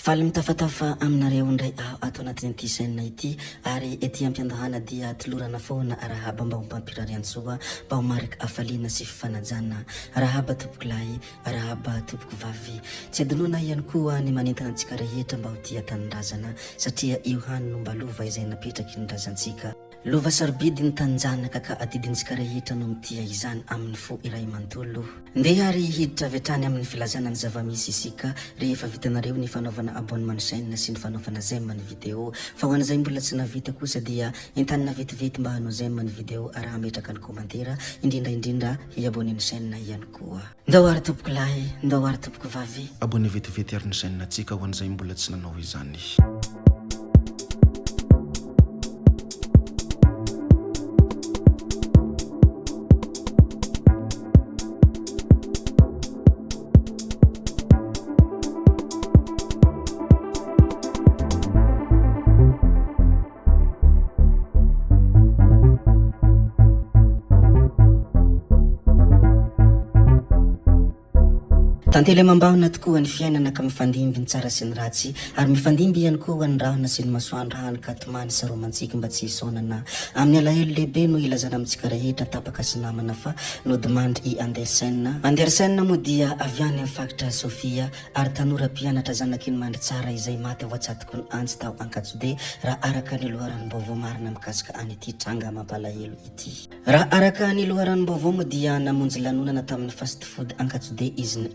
Faly mitafatafa aminareo indray aho ato anatin'ity chaîne ity ary ety ampiandahana dia tilorana foana arahaba mba ho mpampirariantsoa mba ho marika afaliana sy fifanajana arahaba tompoko lahy arahaba tompoko vavy tsy adinoana ihany koa ny manentana antsika rehetra mba ho tia tanindrazana satria io hany no mba lova izay napetraky ny razantsika lova sarobidy ny tanjanaka ka atidintsika rehetra no mitia izany amin'ny fo iray manontolo ndeha ary hiditra avy hatrany amin'ny filazana ny zava-misy isika rehefa vitanareo ny fanaovana abonnement chaîne sy ny fanaovana j'aime ny vidéo fa ho an'izay mbola tsy navita kosa dia entanina vetivety mba hanao j'aime ny vidéo araha metraka ny komantera indrindra hiabone ny chaîne ihany koa ndao ary tompoko lahy ndao ary tompoko vavy abonné vetivety ary ny chaîne atsika ho an'izay mbola tsy nanao izany. Tantely mambahona tokoa ny fiainana ka mifandimby ny tsara sy ny ratsy ary mifandimby ihany koa ny rahona sy ny masoandro hany ka tomany sy romantsika mba tsy hisaonana amin'ny alahelo lehibe no ilazana amintsika rehetra tapaka sy namana fa no demandry i Andersen moa dia avy any amin'ny fakitra Sofia ary tanora mpianatra zanaky ny mandry tsara izay maty ao atsatoko ny antsy tao Ankatso-D raha araka ny loharan'ny-baovao marina mikasika any ity tranga mampalahelo ity. Raha araka ny loharan'ny-baovao moa dia namonjy lanonana tamin'ny fast food Ankatso-D izy ny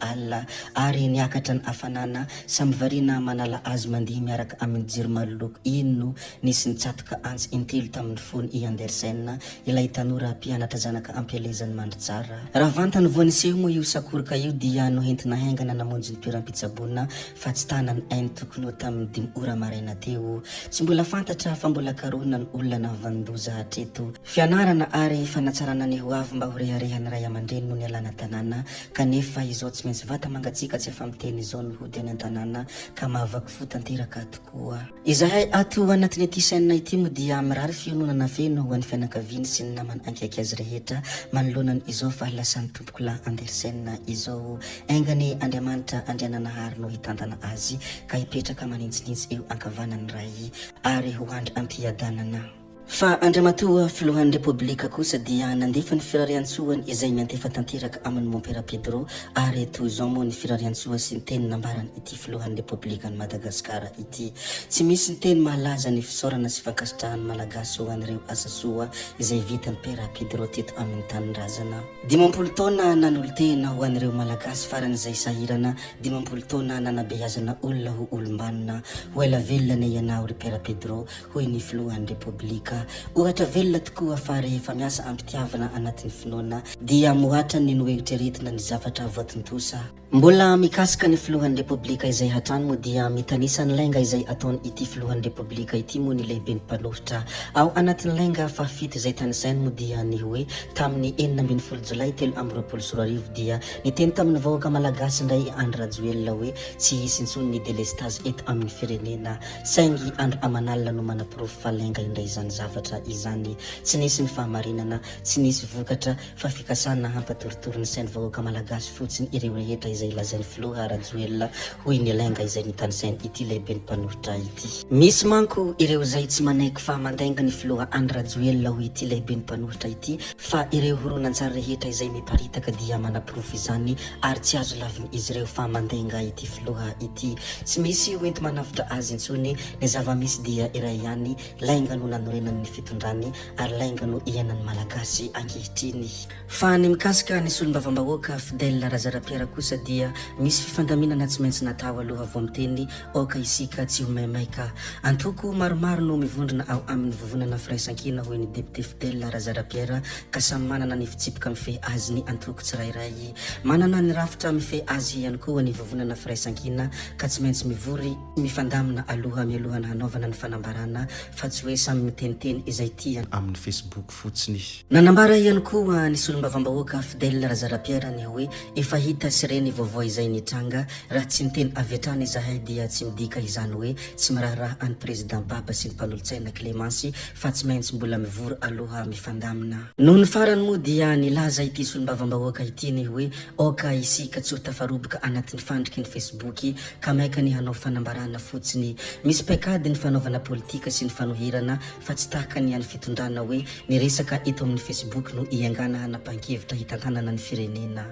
ary niakatra ny afanana samy varina manala azy mandihy miaraka amin'ny jiro maloloko ino nisy nitsatoka antsy intelo tamin'ny fony i Andersen ilay tanora mpianatra zanaka ampialezany mandry tsara raha vantany voaniseho moa io sakoroka io dia no hentina haingana namonjy ny toeram-pitsabona fa tsy tanany ainy tokony ho tamin'ny 5 ora maraina teo tsy mbola fantatra fa mbola karohina ny olona navandoza hatreto fianarana ary fanatsarana ny hoavy mba ho reharehany ray aman-dreny no nialana tanàna kanefa izao tsy maintsy vata mangatsika tsy efa miteny izao no hody any an-tanàna ka mahavaky fo tanteraka tokoa izahay ato anatin'ny ity chaîne ity moa dia mirary fiononana feno ho an'ny fianakaviany sy ny namany ankaiky azy rehetra manoloanany izao fahalasan'ny tompoko lahy Andersen izao aingany Andriamanitra andriananahary no hitantana azy ka hipetraka manintsinintsy eo ankavanany ray ary ho andry ampiadanana. Fa Andriamatoa filohan'ny Republika kosa dia nandefa ny firariantsoany izay miantefa tanteraka amin'ny Montpera Pedro ary toy izao moa ny firariantsoa sy ny teny nambarany ity filohan'ny Republika ny Madagasikara ity tsy misy ny teny mahalaza ny fisaorana sy fankasitrahan'ny malagasy ho an'ireo asa soa izay vitan'ny Pera Pedro teto amin'ny tanin-drazana 50 taona nanolo-tena ho an'ireo malagasy faran'izay sahirana 50 taona nanabeazana olona ho olombanina ho ela velona ianao ry Pera Pedro hoy ny filohan'ny Republika ohatra velona tokoa fa rehefa miasa ampitiavana anatin'ny finoana dia mohatra ny noeritreretina ny zavatra voatontosa mbola mikasika ny filohan'ny Republika izay hatrany moa dia mitanisa ny lainga izay ataony ity filohan'ny Republika ity moa ny lehibe ny mpanoritra ao anatin'ny lainga fafito izay tanisainy moa dia ny hoe tamin'ny 19 Jolay 2024 dia niteny tamin'ny vahoaka malagasy indray Andry Rajoelina hoe tsy hisy intsony ny délestage eto amin'ny firenena saingy andro amanalina no manapirofo fa lainga indray izany zavatra izany tsy nisy ny fahamarinana tsy nisy vokatra fa fikasana hampatoritory ny sain'ny vahoaka malagasy fotsiny ireo rehetra izay lazainy filoha Rajoelina hoy ny lainga izay nitanisainy ity lehibe ny mpanoritra ity misy manko ireo izay tsy manaiky fa mandainga ny filoha Andry Rajoelina hoy ity lehibe ny mpanoritra ity fa ireo horonan-tsary rehetra izay miparitaka dia manapirofo izany ary tsy azo laviny izy ireo fa mandainga ity filoha ity tsy misy hoenty manavitra azy intsony ny zava-misy dia iray ihany lainga no nanorenany ny fitondrany ary lainga no ianany malagasy ankehitriny fa ny mikasika ny solom-bavambahoaka Fidèle Razarapiera kosa dia misy fifandaminana tsy maintsy natao aloha vao miteny oka isika tsy ho maimaika antoko maromaro no mivondrona ao amin'ny vovonana firaisan-kina hoy ny député Fidèle Razarapiera ka samy manana ny fitsipika mifehy azy ny antoko tsirairay manana ny rafitra mifehy azy ihany koa ny vovonana firaisan-kina ka tsy maintsy mivory mifandamina aloha mialohana hanaovana ny fanambarana fa tsy hoe samy miteniteny izay tiany amin'ny Facebook fotsiny nanambara ihany koa ny solom-bavambahoaka Fidèle Razarapiera ny hoe efa hita sy reny vaovao izay nitranga raha tsy niteny avy hatrany izahay dia tsy midika izany hoe tsy miraharaha any président Baba sy ny mpanolotsaina Clémence fa tsy maintsy mbola mivory aloha mifandamina. Noho ny farany moa dia nilaza ity solombavam-bahoaka ity ny hoe oka isika tsy ho tafaroboka anatin'ny fandriky ny Facebook ka maika ny hanao fanambarana fotsiny misy paikady ny fanaovana politika sy ny fanohirana fa tsy tahaka ny any fitondrana hoe ny resaka eto amin'ny Facebook no iangana hanapa-kevitra hitantanana ny firenena.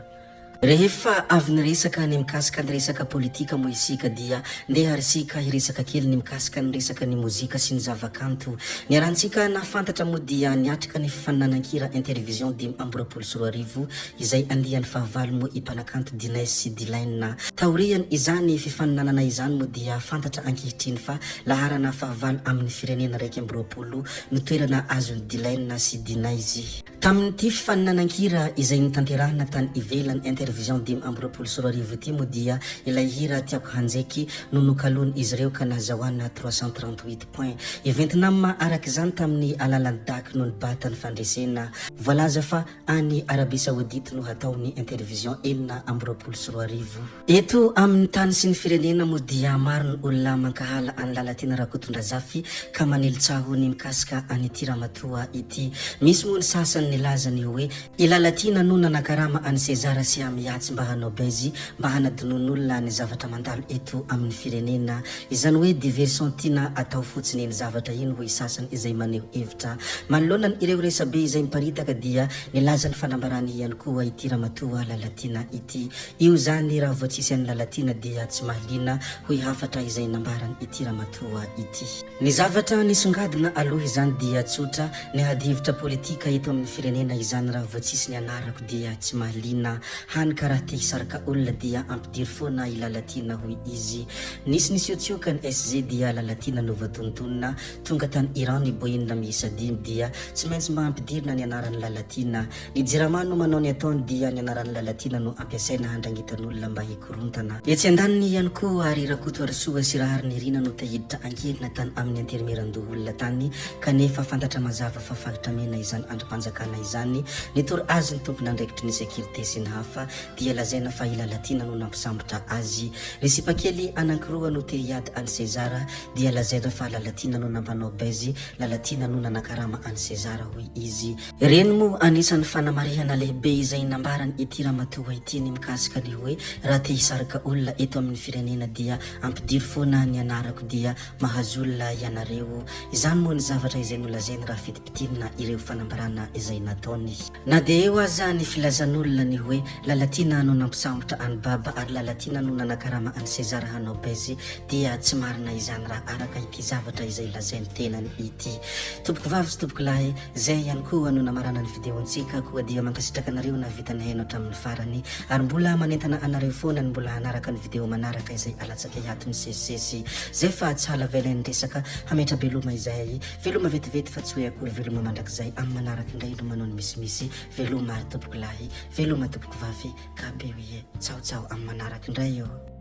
Rehefa avy niresaka ny mikasika ny resaka politika moa isika dia ndeha risika hiresaka kely ny mikasika ny resaka ny mozika sy ny zavakanto. Ny arantsika nafantatra moa dia niatrika ny fifananankira Intervision 2024 izay andihan'ny fahavalo moa ipanakanto Dinay sy Dilaine. Taoriany izany fifaninanana izany moa dia fantatra ankehitriny fa laharana fahavalo amin'ny firenena 2024 no toerana azon'ny Dilaine sy Dinay izy. Tamin'ity fifaninanan-kira izay nitanterahana tany ivelany Intervision 2024 ity moa dia ilay hira tiako hanjaiky no nokalony izy ireo ka nazahoana 338 point. Eventinam araka izany tamin'ny alalan'ny dak no nibata ny fandresena. Voalaza fa any Arabie Saoudite no hataony Intervision 2024. Eto amin'ny tany sy ny firenena moa dia maro ny olona mankahala any Lalatina Rakotondrazafy ka manelitsaho ny mikasika any Tiramatoa ity. Misy moa ny sasany nilazany hoe ilalatina no nanakarama any César sy amiatsy mba hanao bezy mba hanadinon'olona ny zavatra mandalo eto amin'ny firenena. Izany hoe diversion tiana atao fotsiny ny zavatra iny hoe sasany izay maneho hevitra. Manoloana ny ireo resabe izay miparitaka dia nilaza ny fanambarany ihany koa ity Ramatoa Lalatina ity. Io zany raha vao tsisy any Lalatina dia tsy mahaliana hoe hafatra izay nambarany ity Ramatoa ity. Ny zavatra nisongadina aloha izany dia tsotra ny hadihevitra politika eto amin'ny firenena izany raha vao tsisy ny anarako dia tsy mahaliana. Hany karaha te hisaraka olona dia ampidiry foana i Lalatina hoy izy. Nisy tsiotsioka ny SG dia Lalatina no voatontonona tonga tany Iran ny boinina miisa 5 dia tsy maintsy mba ampidirina ny anaran'ny Lalatina. Ny Jirama no manao ny ataony dia ny anaran'ny Lalatina no ampiasaina handrangitan'olona mba hikorontana. Etsy andaniny ihany koa ary Rakoto Arsoa sy Rahary Nirina no tahiditra angelina tany amin'ny anterimeran-doholona tany kanefa fantatra mazava fa fahitramena izany androm-panjakana izany nitory azy ny tompony andraikitry ny sécurité sy ny hafa dia lazaina fa i Lalatina no nampisambotra azy. Resipakely anankiroa no te hiady any César dia lazaina fa Lalatina no nampanao bezy, Lalatina no nanakarama any César hoy izy. Reny moa anisan'ny fanamarihana lehibe izay nambarany ity Ramatoa ity ny mikasika ny hoe raha te hisaraka olona eto amin'ny firenena dia ampidiry foana ny anarako dia mahazo olona ianareo. Izany moa ny zavatra izay nolazainy raha fitipitirina ireo fanambarana izay nataony. Na dia eo aza ny filazan'olona ny hoe Lalatina no nampisambotra any Baba ary Lalatina no nanakarama any César hanao bezy dia tsy marina izany raha araka ity zavatra izay lazainy tenany ity. Tompoko vavy sy tompoko lahy, zay ihany koa no namarana ny videontsika koa dia mankasitraka anareo na vitany haino hatramin'ny farany ary mbola manentana anareo foana ny mbola hanaraka ny video manaraka izay alatsaka hiato ny sesisesy zay fa tsy halavela ny resaka hametra veloma izay veloma vetivety fa tsy hoe akory veloma mandrakizay amin'ny manaraka indray no manao ny misimisy veloma ary tompoko lahy veloma tompoko vavy ka be hoe tsao tsao amin'ny manaraka indray eo.